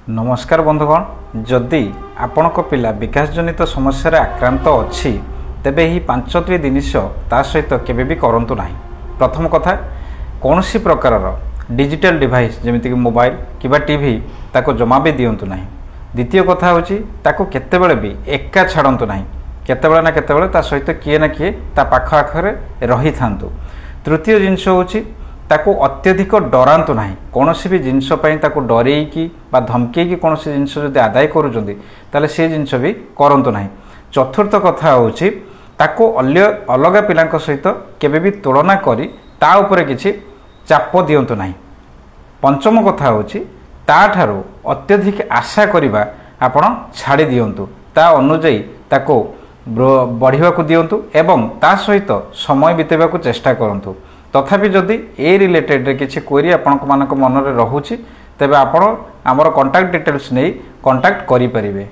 नमस्कार बंधुगण जदि आपणक पिला विकास जनित समस्या आक्रांत अच्छी तेबे ही पांचटी जिनिष ता सहित केबे भी करंतु नाही। प्रथम कथा कौन सी प्रकार डिजिटल डिवाइस जमीक मोबाइल किबा टीवी ताको जमा भी दिंतु नाही। द्वितीय कथा होची ताको केतेबेले भी एका छाड़ंतु नाही, केतेबेले ना केतेबेले ता सहित किए ना किए ता पाख आखरे रही थांतु। तृतीय जिनिष होची ताको अत्यधिक डरांतु नाही, कौन सी भी जिनस ताको डरेकी बा धमकेकी कौन सी जिनस जदि आदाय करुचंदी ताले से जिनस भी करंतु नाही। चतुर्थ कथा होची ताको अलग पिलांक सहित केबे भी तुलना करी ता उपरे किछि चाप दियंतु नाही। पंचम कथा होची ता ठारो अत्यधिक आशा करिबा आपण छाड़ी दियंतु, ता अनुଯାयी ताको बढ़िबा को दियंतु एवं ता सहित समय बितेबा को चेष्टा करंतु। तथापि जदि ए रिलेटेड किसी क्वेरी आपण मन रे रहुछि तेबे आपण हमर कांटेक्ट डिटेल्स नहीं कांटेक्ट करि परिबे।